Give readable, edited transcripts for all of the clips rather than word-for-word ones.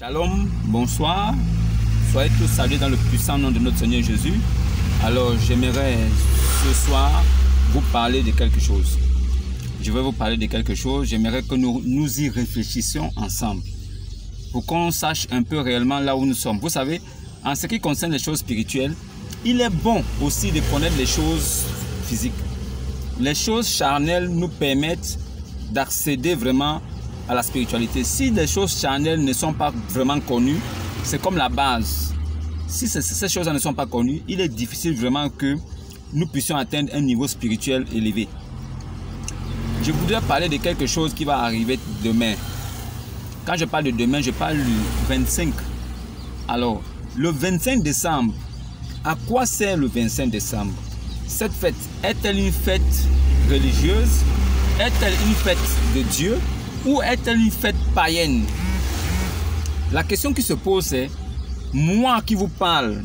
Shalom, bonsoir, soyez tous salués dans le puissant nom de notre Seigneur Jésus. Alors j'aimerais ce soir vous parler de quelque chose. Je vais vous parler de quelque chose, j'aimerais que nous y réfléchissions ensemble. Pour qu'on sache un peu réellement là où nous sommes. Vous savez, en ce qui concerne les choses spirituelles, il est bon aussi de connaître les choses physiques. Les choses charnelles nous permettent d'accéder vraiment à la spiritualité. Si les choses charnelles ne sont pas vraiment connues, c'est comme la base. Si ces choses ne sont pas connues, il est difficile vraiment que nous puissions atteindre un niveau spirituel élevé. Je voudrais parler de quelque chose qui va arriver demain. Quand je parle de demain, je parle du 25. Alors, le 25 décembre, à quoi sert le 25 décembre? Cette fête, est-elle une fête religieuse? Est-elle une fête de Dieu? Ou est-elle une fête païenne? La question qui se pose c'est, moi qui vous parle,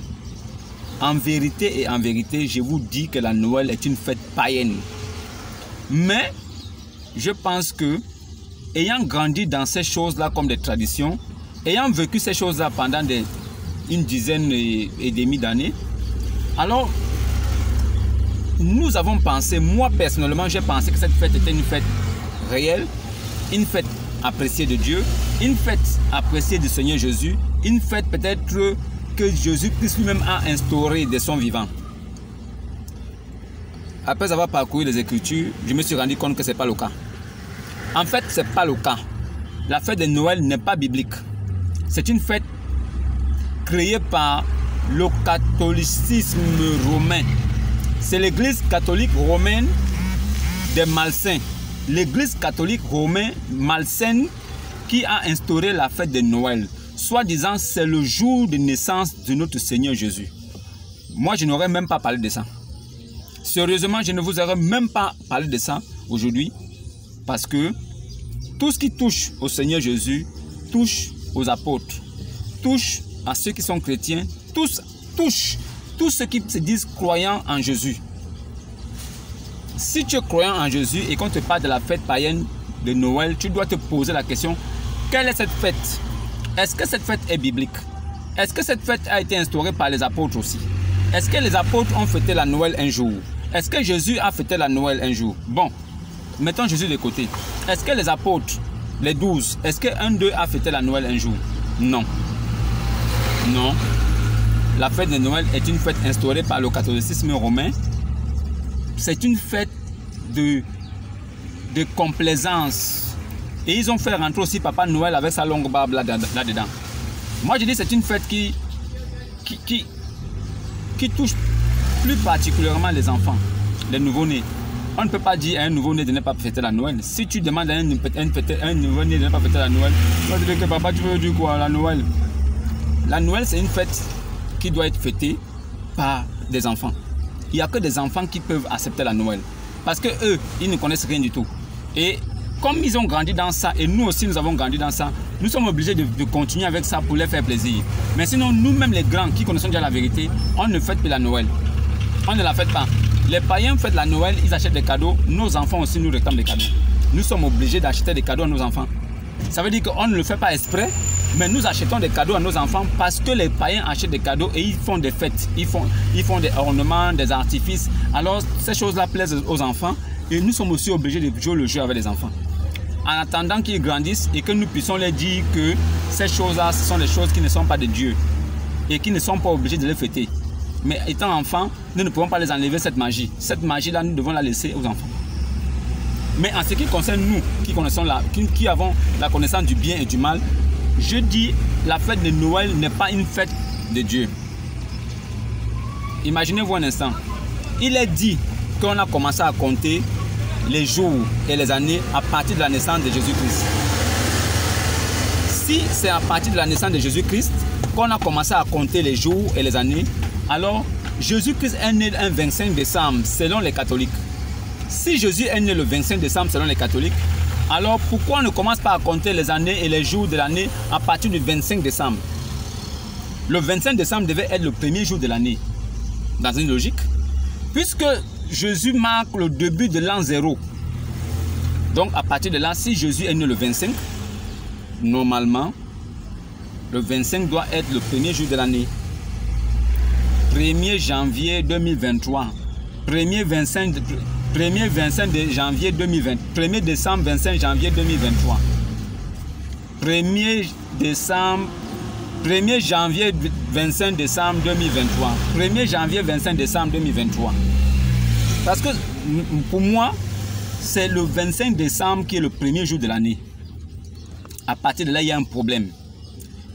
en vérité et en vérité, je vous dis que la Noël est une fête païenne. Mais, je pense que, ayant grandi dans ces choses-là comme des traditions, ayant vécu ces choses-là pendant une dizaine et demie d'années, alors, nous avons pensé, moi personnellement, j'ai pensé que cette fête était une fête réelle, une fête appréciée de Dieu, une fête appréciée du Seigneur Jésus, une fête peut-être que Jésus-Christ lui-même a instaurée de son vivant. Après avoir parcouru les Écritures, je me suis rendu compte que ce n'est pas le cas. En fait, ce n'est pas le cas. La fête de Noël n'est pas biblique. C'est une fête créée par le catholicisme romain. C'est l'église catholique romaine des malsains. L'église catholique romaine malsaine qui a instauré la fête de Noël. Soi-disant, c'est le jour de naissance de notre Seigneur Jésus. Moi, je n'aurais même pas parlé de ça. Sérieusement, je ne vous aurais même pas parlé de ça aujourd'hui. Parce que tout ce qui touche au Seigneur Jésus, touche aux apôtres, touche à ceux qui sont chrétiens, touche tous ceux qui se disent croyants en Jésus. Si tu es croyant en Jésus et qu'on te parle de la fête païenne de Noël, tu dois te poser la question, quelle est cette fête? Est-ce que cette fête est biblique? Est-ce que cette fête a été instaurée par les apôtres aussi? Est-ce que les apôtres ont fêté la Noël un jour? Est-ce que Jésus a fêté la Noël un jour? Bon, mettons Jésus de côté. Est-ce que les apôtres, les 12, est-ce qu'un d'eux a fêté la Noël un jour? Non. Non. La fête de Noël est une fête instaurée par le catholicisme romain. C'est une fête de complaisance. Et ils ont fait rentrer aussi Papa Noël avec sa longue barbe là-dedans. Moi, je dis que c'est une fête qui touche plus particulièrement les enfants, les nouveau-nés. On ne peut pas dire à un nouveau-né de ne pas fêter la Noël. Si tu demandes à un nouveau-né de ne pas fêter la Noël, tu vas dire que papa, tu veux dire quoi, la Noël? La Noël, c'est une fête qui doit être fêtée par des enfants. Il n'y a que des enfants qui peuvent accepter la Noël. Parce que eux, ils ne connaissent rien du tout. Et comme ils ont grandi dans ça, et nous aussi nous avons grandi dans ça, nous sommes obligés de continuer avec ça pour leur faire plaisir. Mais sinon, nous-mêmes les grands qui connaissons déjà la vérité, on ne fête pas la Noël. On ne la fête pas. Les païens fêtent la Noël, ils achètent des cadeaux. Nos enfants aussi nous réclament des cadeaux. Nous sommes obligés d'acheter des cadeaux à nos enfants. Ça veut dire qu'on ne le fait pas exprès, mais nous achetons des cadeaux à nos enfants parce que les païens achètent des cadeaux et ils font des fêtes. Ils font des ornements, des artifices. Alors ces choses-là plaisent aux enfants et nous sommes aussi obligés de jouer le jeu avec les enfants. En attendant qu'ils grandissent et que nous puissions leur dire que ces choses-là, ce sont des choses qui ne sont pas de Dieu et qui ne sont pas obligés de les fêter. Mais étant enfants, nous ne pouvons pas les enlever cette magie. Cette magie-là, nous devons la laisser aux enfants. Mais en ce qui concerne nous, qui avons la connaissance du bien et du mal, je dis, la fête de Noël n'est pas une fête de Dieu. Imaginez-vous un instant. Il est dit qu'on a commencé à compter les jours et les années à partir de la naissance de Jésus-Christ. Si c'est à partir de la naissance de Jésus-Christ qu'on a commencé à compter les jours et les années, alors Jésus-Christ est né un 25 décembre selon les catholiques. Si Jésus est né le 25 décembre selon les catholiques, alors pourquoi on ne commence pas à compter les années et les jours de l'année à partir du 25 décembre? Le 25 décembre devait être le premier jour de l'année. Dans une logique. Puisque Jésus marque le début de l'an 0. Donc à partir de là, si Jésus est né le 25, normalement, Le 25 doit être le premier jour de l'année. 1er janvier 2023. 1er 25 de janvier 2020. 1er décembre 25 janvier 2023. 1er janvier 25 décembre 2023. 1er janvier 25 décembre 2023. Parce que pour moi, c'est le 25 décembre qui est le premier jour de l'année. À partir de là, il y a un problème.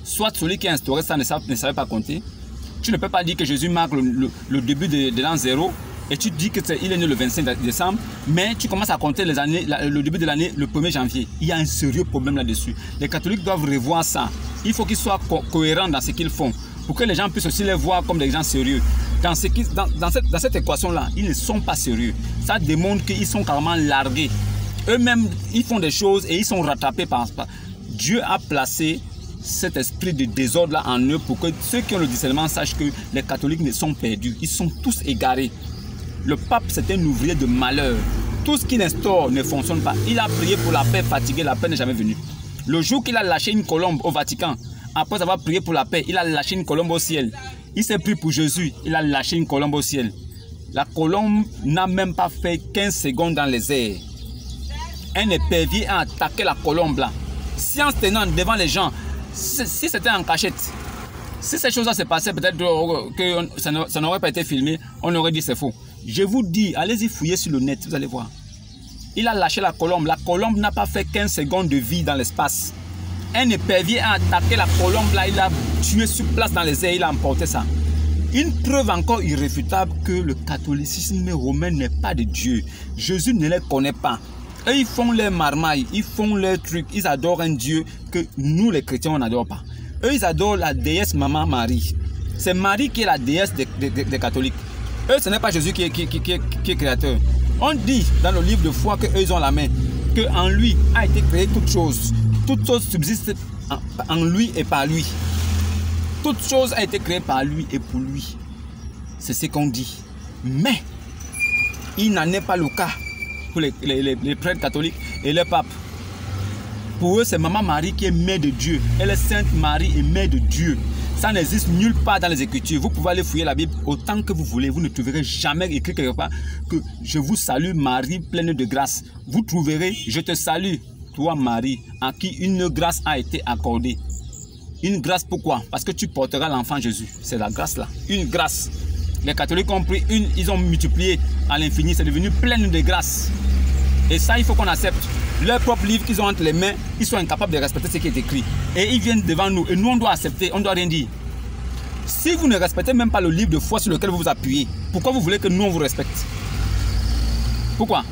Soit celui qui a instauré ça ne savait pas compter. Tu ne peux pas dire que Jésus marque le début de l'an 0 et tu dis qu'il est né le 25 décembre, mais tu commences à compter les années, le début de l'année le 1er janvier. Il y a un sérieux problème là-dessus. Les catholiques doivent revoir ça. Il faut qu'ils soient cohérents dans ce qu'ils font pour que les gens puissent aussi les voir comme des gens sérieux. Dans cette équation-là, ils ne sont pas sérieux. Ça démontre qu'ils sont carrément largués. Eux-mêmes, ils font des choses et ils sont rattrapés par... Dieu a placé cet esprit de désordre là en eux pour que ceux qui ont le discernement sachent que les catholiques ne sont perdus. Ils sont tous égarés. Le pape, c'est un ouvrier de malheur. Tout ce qu'il instaure ne fonctionne pas. Il a prié pour la paix, fatigué, la paix n'est jamais venue. Le jour qu'il a lâché une colombe au Vatican, après avoir prié pour la paix, il a lâché une colombe au ciel. Il s'est pris pour Jésus, il a lâché une colombe au ciel. La colombe n'a même pas fait 15 secondes dans les airs. Un épervier a attaqué la colombe là. Science tenante devant les gens. Si c'était en cachette, si ces choses-là se passaient, peut-être que ça n'aurait pas été filmé, on aurait dit c'est faux. Je vous dis, allez-y fouiller sur le net, vous allez voir. Il a lâché la colombe. La colombe n'a pas fait 15 secondes de vie dans l'espace. Un épervier a attaqué la colombe là, il a tué sur place dans les airs, il a emporté ça. Une preuve encore irréfutable que le catholicisme romain n'est pas de Dieu. Jésus ne les connaît pas. Eux, ils font leurs marmailles, ils font leurs trucs, ils adorent un Dieu que nous les chrétiens on n'adore pas. Eux, ils adorent la déesse Maman Marie. C'est Marie qui est la déesse des catholiques. Eux, ce n'est pas Jésus qui est créateur. On dit dans le livre de foi qu'eux, ils ont la main, qu'en lui a été créée toute chose. Toute chose subsiste en lui et par lui. Toute chose a été créée par lui et pour lui. C'est ce qu'on dit. Mais, il n'en est pas le cas pour les prêtres catholiques et les papes. Pour eux, c'est Maman Marie qui est mère de Dieu. Elle est Sainte Marie et mère de Dieu. Ça n'existe nulle part dans les Écritures. Vous pouvez aller fouiller la Bible autant que vous voulez. Vous ne trouverez jamais écrit quelque part que je vous salue Marie pleine de grâce. Vous trouverez je te salue toi Marie à qui une grâce a été accordée. Une grâce pourquoi? Parce que tu porteras l'enfant Jésus. C'est la grâce là. Une grâce. Les catholiques ont pris une, ils ont multiplié à l'infini. C'est devenu plein de grâce. Et ça, il faut qu'on accepte. Leur propre livre qu'ils ont entre les mains, ils sont incapables de respecter ce qui est écrit. Et ils viennent devant nous. Et nous, on doit accepter, on ne doit rien dire. Si vous ne respectez même pas le livre de foi sur lequel vous vous appuyez, pourquoi vous voulez que nous, on vous respecte? Pourquoi?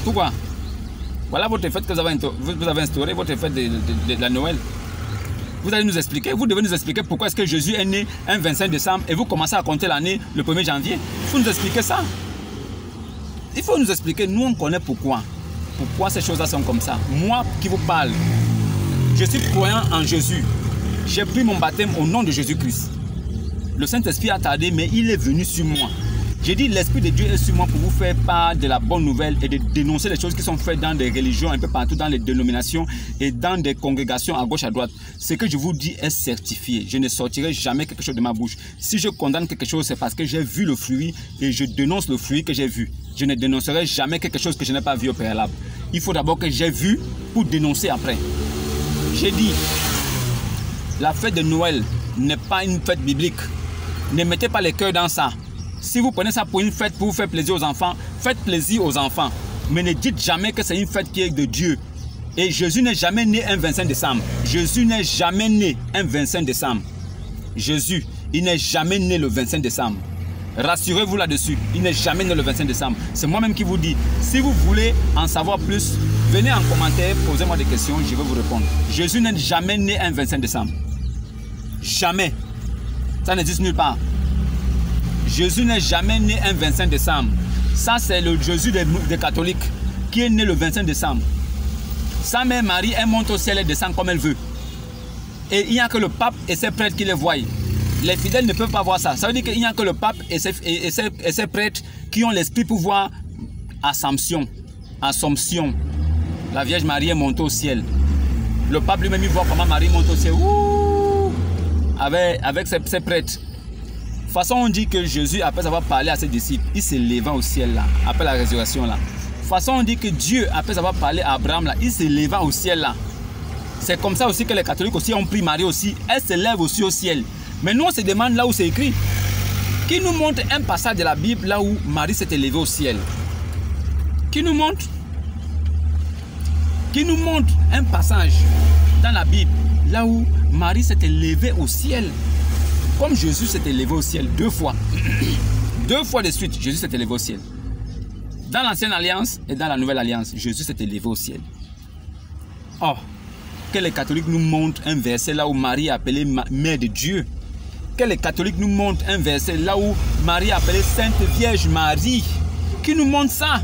Pourquoi? Voilà votre fête que vous avez instauré, votre fête de la Noël. Vous allez nous expliquer, vous devez nous expliquer pourquoi est-ce que Jésus est né un 25 décembre et vous commencez à compter l'année le 1er janvier. Il faut nous expliquer ça. Il faut nous expliquer, nous on connaît pourquoi. Pourquoi ces choses-là sont comme ça. Moi qui vous parle, je suis croyant en Jésus. J'ai pris mon baptême au nom de Jésus-Christ. Le Saint-Esprit a tardé, mais il est venu sur moi. J'ai dit, l'Esprit de Dieu est sur moi pour vous faire part de la bonne nouvelle et de dénoncer les choses qui sont faites dans des religions un peu partout, dans les dénominations et dans des congrégations à gauche, à droite. Ce que je vous dis est certifié. Je ne sortirai jamais quelque chose de ma bouche. Si je condamne quelque chose, c'est parce que j'ai vu le fruit et je dénonce le fruit que j'ai vu. Je ne dénoncerai jamais quelque chose que je n'ai pas vu au préalable. Il faut d'abord que j'ai vu pour dénoncer après. J'ai dit, la fête de Noël n'est pas une fête biblique. Ne mettez pas les cœurs dans ça. Si vous prenez ça pour une fête pour vous faire plaisir aux enfants, faites plaisir aux enfants. Mais ne dites jamais que c'est une fête qui est de Dieu. Et Jésus n'est jamais né un 25 décembre. Jésus n'est jamais né un 25 décembre. Jésus, il n'est jamais né le 25 décembre. Rassurez-vous là-dessus, il n'est jamais né le 25 décembre. C'est moi-même qui vous dis, si vous voulez en savoir plus, venez en commentaire, posez-moi des questions, je vais vous répondre. Jésus n'est jamais né un 25 décembre. Jamais. Ça n'existe nulle part. Jésus n'est jamais né un 25 décembre. Ça, c'est le Jésus des catholiques qui est né le 25 décembre. Sa mère Marie, elle monte au ciel et descend comme elle veut. Et il n'y a que le pape et ses prêtres qui les voient. Les fidèles ne peuvent pas voir ça. Ça veut dire qu'il n'y a que le pape et ses prêtres qui ont l'esprit pour voir Assomption. La Vierge Marie est montée au ciel. Le pape lui-même, il voit comment Marie monte au ciel. Ouh, avec ses prêtres. De toute façon, on dit que Jésus, après avoir parlé à ses disciples, il s'est levé au ciel là, après la résurrection là. De toute façon, on dit que Dieu, après avoir parlé à Abraham là, il s'est levé au ciel là. C'est comme ça aussi que les catholiques aussi ont pris Marie aussi. Elle se lève aussi au ciel. Mais nous, on se demande là où c'est écrit. Qui nous montre un passage de la Bible là où Marie s'est élevée au ciel? Qui nous montre? Qui nous montre un passage dans la Bible là où Marie s'est élevée au ciel? Comme Jésus s'est élevé au ciel 2 fois. 2 fois de suite, Jésus s'est élevé au ciel. Dans l'ancienne alliance et dans la nouvelle alliance, Jésus s'est élevé au ciel. Oh, que les catholiques nous montrent un verset là où Marie est appelée Mère de Dieu. Que les catholiques nous montrent un verset là où Marie est appelée Sainte Vierge Marie. Qui nous montre ça?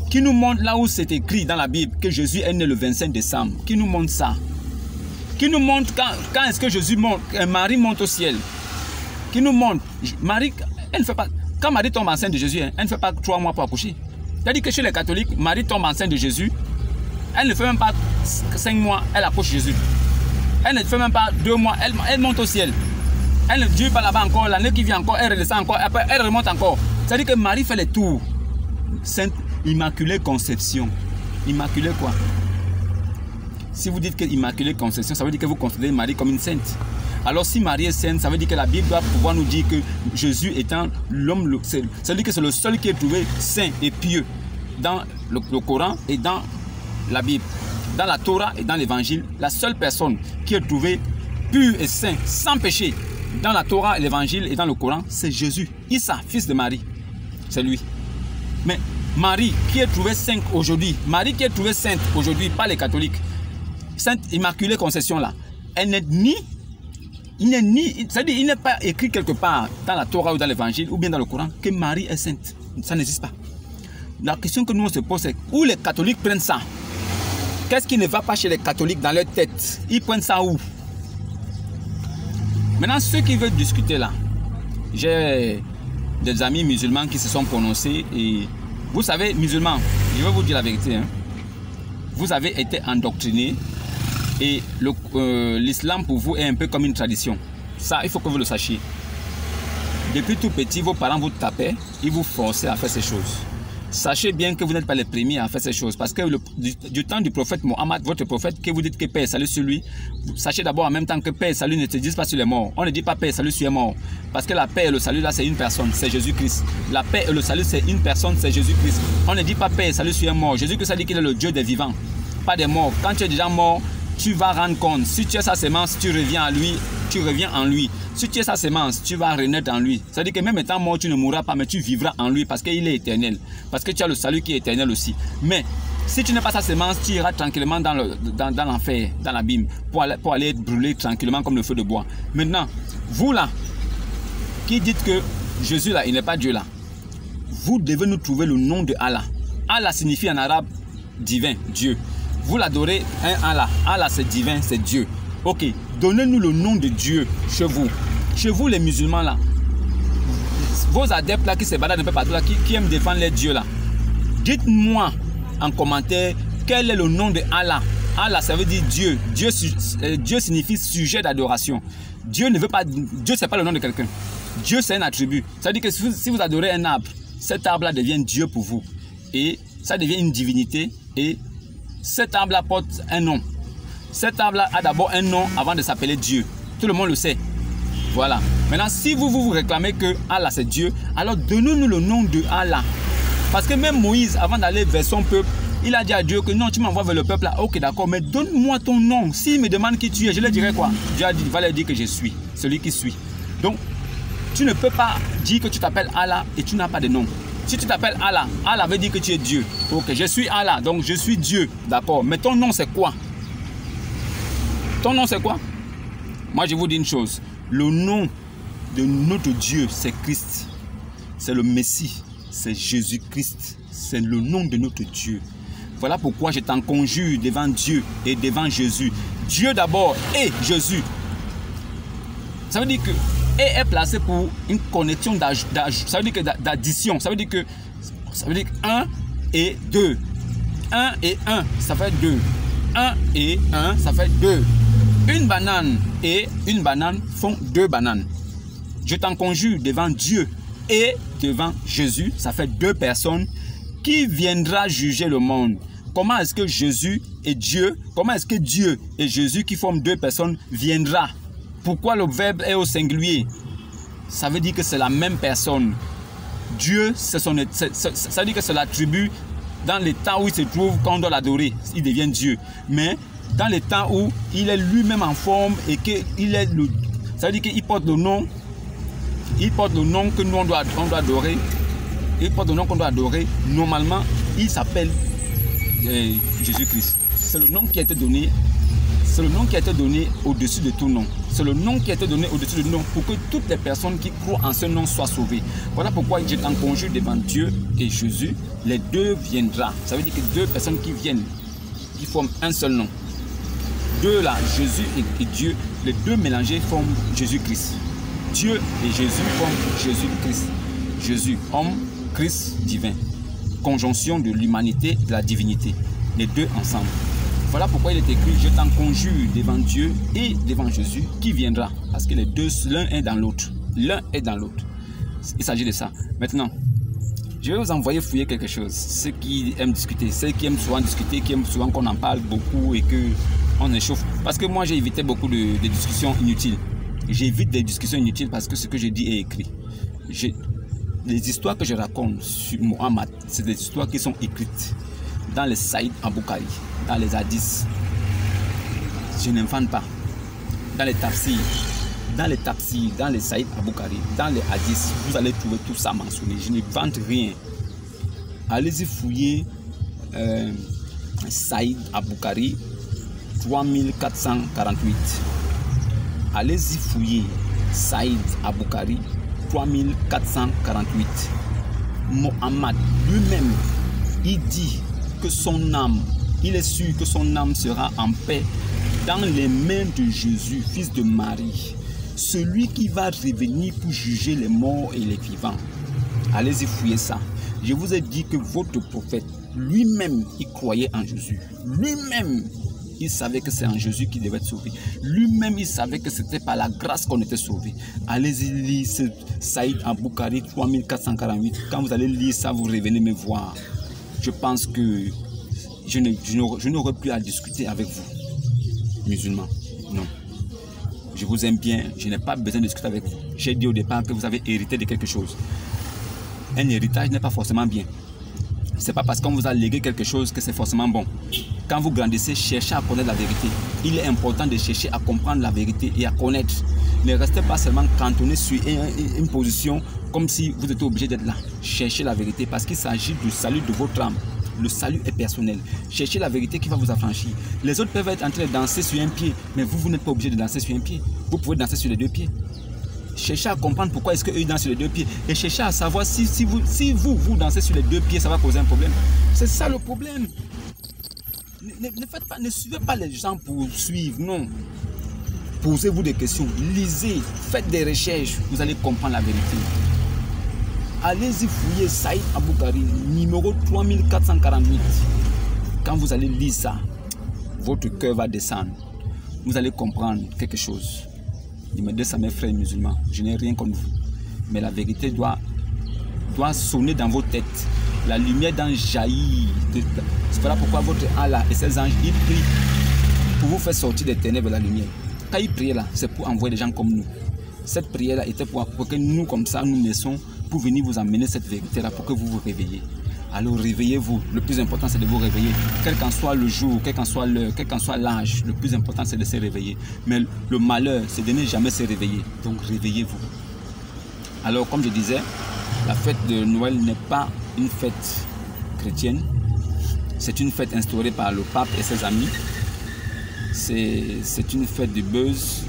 Qui nous montre là où c'est écrit dans la Bible que Jésus est né le 25 décembre? Qui nous montre ça? Qui nous montre quand est-ce que Jésus monte, Marie monte au ciel? Qui nous montre? Marie, elle ne fait pas. Quand Marie tombe enceinte de Jésus, elle ne fait pas 3 mois pour accoucher. C'est-à-dire que chez les catholiques, Marie tombe enceinte de Jésus. Elle ne fait même pas 5 mois, elle accouche Jésus. Elle ne fait même pas 2 mois, elle monte au ciel. Elle ne dure pas là-bas encore, l'année qui vient encore, elle redescend encore, après elle remonte encore. C'est-à-dire que Marie fait les tours. Sainte Immaculée Conception. Immaculée quoi? Si vous dites que Immaculée Conception, ça veut dire que vous considérez Marie comme une sainte. Alors si Marie est sainte, ça veut dire que la Bible doit pouvoir nous dire que Jésus étant l'homme, c'est-à-dire que c'est le seul qui est trouvé saint et pieux dans le Coran et dans la Bible. Dans la Torah et dans l'Évangile, la seule personne qui est trouvée pure et saint, sans péché, dans la Torah, l'Évangile et dans le Coran, c'est Jésus, Issa, fils de Marie. C'est lui. Mais Marie qui est trouvée sainte aujourd'hui, Marie qui est trouvée sainte aujourd'hui par les catholiques, Sainte Immaculée Conception là, elle n'est ni, c'est-à-dire il n'est pas écrit quelque part dans la Torah ou dans l'Évangile ou bien dans le Coran que Marie est sainte. Ça n'existe pas. La question que nous on se pose c'est où les catholiques prennent ça? Qu'est-ce qui ne va pas chez les catholiques dans leur tête? Ils prennent ça où? Maintenant, ceux qui veulent discuter là, j'ai des amis musulmans qui se sont prononcés et vous savez, musulmans, je vais vous dire la vérité, hein, vous avez été endoctrinés et l'islam pour vous est un peu comme une tradition. Ça, il faut que vous le sachiez. Depuis tout petit, vos parents vous tapaient, ils vous forçaient à faire ces choses. Sachez bien que vous n'êtes pas les premiers à faire ces choses. Parce que du temps du prophète Mohammed, votre prophète, que vous dites que paix et salut sur lui, sachez d'abord en même temps que paix et salut ne se disent pas sur les morts. On ne dit pas paix et salut sur les morts. Parce que la paix et le salut là, c'est une personne, c'est Jésus-Christ. La paix et le salut, c'est une personne, c'est Jésus-Christ. On ne dit pas paix et salut sur un mort. Jésus-Christ a dit qu'il est le Dieu des vivants, pas des morts. Quand tu es déjà mort, tu vas rendre compte. Si tu es sa sémence, tu reviens à lui, tu reviens en lui. Si tu es sa sémence, tu vas renaître en lui. C'est-à-dire que même étant mort, tu ne mourras pas, mais tu vivras en lui parce qu'il est éternel. Parce que tu as le salut qui est éternel aussi. Mais si tu n'es pas sa sémence, tu iras tranquillement dans l'enfer, dans l'abîme, pour aller être brûlé tranquillement comme le feu de bois. Maintenant, vous là, qui dites que Jésus là, il n'est pas Dieu là, vous devez nous trouver le nom de Allah. Allah signifie en arabe divin, Dieu. Vous l'adorez, un Allah. Allah c'est divin, c'est Dieu. Ok, donnez-nous le nom de Dieu chez vous. Chez vous les musulmans là, vos adeptes là qui se baladent un peu partout là, qui aiment défendre les dieux là. Dites-moi en commentaire quel est le nom de Allah. Allah ça veut dire Dieu. Dieu signifie sujet d'adoration. Dieu ne veut pas, Dieu c'est pas le nom de quelqu'un. Dieu c'est un attribut. Ça veut dire que si vous adorez un arbre, cet arbre là devient Dieu pour vous. Et ça devient une divinité et cet arbre-là porte un nom. Cet arbre-là a d'abord un nom avant de s'appeler Dieu. Tout le monde le sait. Voilà. Maintenant, si vous réclamez que Allah c'est Dieu, alors donnez-nous le nom de Allah. Parce que même Moïse, avant d'aller vers son peuple, il a dit à Dieu que non, tu m'envoies vers le peuple là. Ok, d'accord, mais donne-moi ton nom. S'il me demande qui tu es, je lui dirai quoi? Dieu a dit, va leur dire que je suis, celui qui suit. Donc, tu ne peux pas dire que tu t'appelles Allah et tu n'as pas de nom. Si tu t'appelles Allah, Allah veut dire que tu es Dieu. Ok, je suis Allah, donc je suis Dieu. D'accord, mais ton nom c'est quoi? Ton nom c'est quoi? Moi je vous dis une chose. Le nom de notre Dieu c'est Christ. C'est le Messie. C'est Jésus-Christ. C'est le nom de notre Dieu. Voilà pourquoi je t'en conjure devant Dieu et devant Jésus. Dieu d'abord et Jésus. Ça veut dire que et est placé pour une connexion ça veut dire que d'addition. Ça veut dire que 1 et 2. 1 et 1, ça fait 2. 1 1 et 1, ça fait 2. Une banane et une banane font 2 bananes. Je t'en conjure devant Dieu et devant Jésus, ça fait 2 personnes qui viendra juger le monde. Comment est-ce que Jésus et Dieu, comment est-ce que Dieu et Jésus qui forment 2 personnes viendra? Pourquoi le verbe est au singulier? Ça veut dire que c'est la même personne. Dieu, ça veut dire que c'est l'attribut dans les temps où il se trouve quand on doit l'adorer, il devient Dieu. Mais dans les temps où il est lui-même en forme et qu'il est le... Ça veut dire qu'il porte le nom. Il porte le nom que nous on doit adorer. Il porte le nom qu'on doit adorer. Normalement, il s'appelle Jésus-Christ. C'est le nom qui a été donné. C'est le nom qui a été donné au-dessus de tout nom. C'est le nom qui a été donné au-dessus de tout nom pour que toutes les personnes qui croient en ce nom soient sauvées. Voilà pourquoi je t'en conjure devant Dieu et Jésus. Les 2 viendra. Ça veut dire que 2 personnes qui viennent, qui forment un seul nom. 2 là, Jésus et Dieu, les 2 mélangés forment Jésus-Christ. Dieu et Jésus forment Jésus-Christ. Jésus, homme, Christ, divin. Conjonction de l'humanité et de la divinité. Les 2 ensemble. Voilà pourquoi il est écrit, je t'en conjure devant Dieu et devant Jésus qui viendra. Parce que les 2, l'un est dans l'autre. L'un est dans l'autre. Il s'agit de ça. Maintenant, je vais vous envoyer fouiller quelque chose. Ceux qui aiment discuter, ceux qui aiment souvent discuter, qui aiment souvent qu'on en parle beaucoup et qu'on échauffe. Parce que moi, j'ai évité beaucoup de discussions inutiles. J'évite des discussions inutiles parce que ce que je dis est écrit. Les histoires que je raconte sur Mohammed, c'est des histoires qui sont écrites dans les Saïd Aboukari, dans les hadiths. Je n'invente pas. Dans les tafsirs, dans les Saïd Aboukari, dans les hadiths, vous allez trouver tout ça mentionné. Je ne vante rien. Allez-y fouiller Saïd Aboukari 3448. Allez-y fouiller Saïd Aboukari 3448. Mohammed lui-même, il dit que son âme, il est sûr que son âme sera en paix dans les mains de Jésus, fils de Marie, celui qui va revenir pour juger les morts et les vivants. Allez-y fouiller ça. Je vous ai dit que votre prophète, lui-même, il croyait en Jésus. Lui-même, il savait que c'est en Jésus qu'il devait être sauvé. Lui-même, il savait que c'était par la grâce qu'on était sauvé. Allez-y lire ce Saïd Aboukari 3448. Quand vous allez lire ça, vous revenez me voir. Je pense que je n'aurai plus à discuter avec vous, musulmans. Non. Je vous aime bien, je n'ai pas besoin de discuter avec vous. J'ai dit au départ que vous avez hérité de quelque chose. Un héritage n'est pas forcément bien. Ce n'est pas parce qu'on vous a légué quelque chose que c'est forcément bon. Quand vous grandissez, cherchez à connaître la vérité. Il est important de chercher à comprendre la vérité et à connaître. Ne restez pas seulement cantonné sur une position comme si vous étiez obligé d'être là. Cherchez la vérité parce qu'il s'agit du salut de votre âme. Le salut est personnel. Cherchez la vérité qui va vous affranchir. Les autres peuvent être en train de danser sur un pied, mais vous n'êtes pas obligé de danser sur un pied. Vous pouvez danser sur les 2 pieds. Cherchez à comprendre pourquoi est-ce qu'eux dansent sur les 2 pieds. Et cherchez à savoir si vous dansez sur les 2 pieds, ça va causer un problème. C'est ça le problème. Ne suivez pas les gens pour suivre, non. Posez-vous des questions, lisez, faites des recherches, vous allez comprendre la vérité. Allez-y fouiller Saïd Aboukari, numéro 3448. Quand vous allez lire ça, votre cœur va descendre. Vous allez comprendre quelque chose. Il me dit ça, mes frères musulmans, je n'ai rien contre vous. Mais la vérité doit sonner dans vos têtes. La lumière doit jaillir. C'est voilà pourquoi votre Allah et ses anges, ils prient pour vous faire sortir des ténèbres de la lumière. Quand ils prient là, c'est pour envoyer des gens comme nous. Cette prière-là était pour que nous, comme ça, nous naissons pour venir vous amener cette vérité-là, pour que vous vous réveillez. Alors réveillez-vous. Le plus important, c'est de vous réveiller. Quel qu'en soit le jour, quel qu'en soit l'heure, quel qu'en soit l'âge, le plus important, c'est de se réveiller. Mais le malheur, c'est de ne jamais se réveiller. Donc réveillez-vous. Alors, comme je disais, la fête de Noël n'est pas une fête chrétienne. C'est une fête instaurée par le pape et ses amis. C'est une fête de buzz.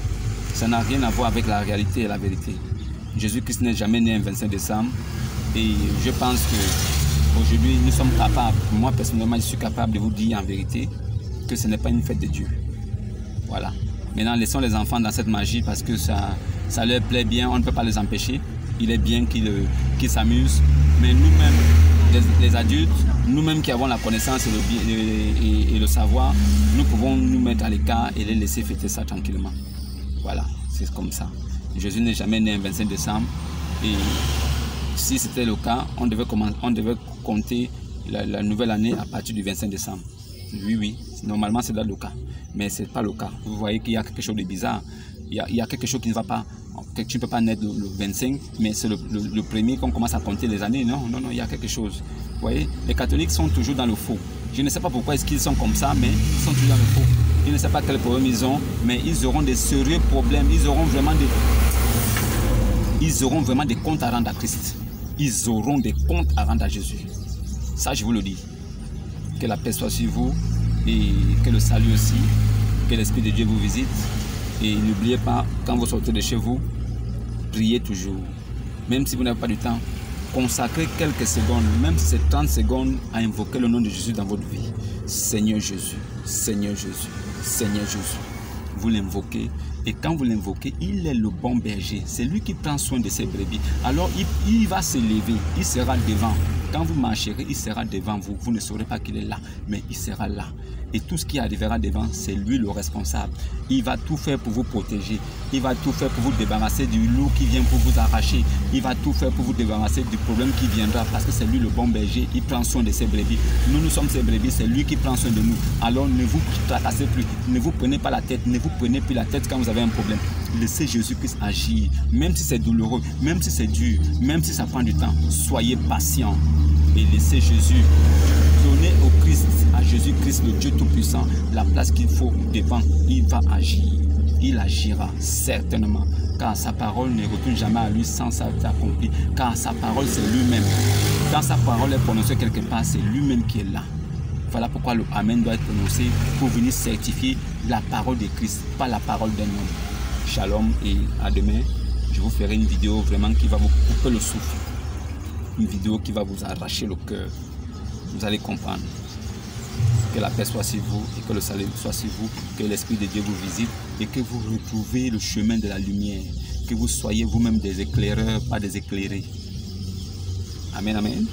Ça n'a rien à voir avec la réalité et la vérité. Jésus-Christ n'est jamais né un 25 décembre. Et je pense qu'aujourd'hui, nous sommes capables, moi personnellement, je suis capable de vous dire en vérité que ce n'est pas une fête de Dieu. Voilà. Maintenant, laissons les enfants dans cette magie parce que ça leur plaît bien. On ne peut pas les empêcher. Il est bien qu'ils s'amusent. Mais nous-mêmes, les adultes, Nous-mêmes qui avons la connaissance et le savoir, nous pouvons nous mettre à l'écart et les laisser fêter ça tranquillement. Voilà, c'est comme ça. Jésus n'est jamais né le 25 décembre. Et si c'était le cas, on devait compter la nouvelle année à partir du 25 décembre. Oui, normalement c'est le cas. Mais ce n'est pas le cas. Vous voyez qu'il y a quelque chose de bizarre. Il y a quelque chose qui ne va pas. Tu ne peux pas naître le 25, mais c'est le premier qu'on commence à compter les années. Non, il y a quelque chose. Vous voyez, les catholiques sont toujours dans le faux. Je ne sais pas pourquoi est-ce qu'ils sont comme ça, mais ils sont toujours dans le faux. Je ne sais pas quel problème ils ont, mais ils auront des sérieux problèmes. Ils auront vraiment des comptes à rendre à Christ. Ils auront des comptes à rendre à Jésus. Ça, je vous le dis. Que la paix soit sur vous et que le salut aussi, que l'Esprit de Dieu vous visite. Et n'oubliez pas, quand vous sortez de chez vous, priez toujours. Même si vous n'avez pas du temps, consacrez quelques secondes, même si c'est 30 secondes, à invoquer le nom de Jésus dans votre vie. Seigneur Jésus, Seigneur Jésus, Seigneur Jésus. Vous l'invoquez. Et quand vous l'invoquez, il est le bon berger. C'est lui qui prend soin de ses brebis. Alors il va se lever, il sera devant. Quand vous marcherez, il sera devant vous. Vous ne saurez pas qu'il est là, mais il sera là. Et tout ce qui arrivera devant, c'est lui le responsable. Il va tout faire pour vous protéger. Il va tout faire pour vous débarrasser du loup qui vient pour vous arracher. Il va tout faire pour vous débarrasser du problème qui viendra, parce que c'est lui le bon berger. Il prend soin de ses brebis. Nous sommes ses brebis, c'est lui qui prend soin de nous. Alors ne vous tracassez plus. Ne vous prenez pas la tête. Ne vous prenez plus la tête quand vous avez un problème. Laissez Jésus-Christ agir. Même si c'est douloureux, même si c'est dur, même si ça prend du temps. Soyez patient et laissez Jésus. Donnez au Christ, à Jésus-Christ, le Dieu Tout-Puissant, la place qu'il faut devant. Il va agir. Il agira certainement. Car sa parole ne retourne jamais à lui sans s'être accompli. Car sa parole, c'est lui-même. Quand sa parole est prononcée quelque part, c'est lui-même qui est là. Voilà pourquoi le Amen doit être prononcé pour venir certifier la parole de Christ, pas la parole d'un homme. Shalom et à demain. Je vous ferai une vidéo vraiment qui va vous couper le souffle. Une vidéo qui va vous arracher le cœur. Vous allez comprendre. Que la paix soit sur vous et que le salut soit sur vous. Que l'Esprit de Dieu vous visite et que vous retrouvez le chemin de la lumière. Que vous soyez vous-même des éclaireurs, pas des éclairés. Amen, amen.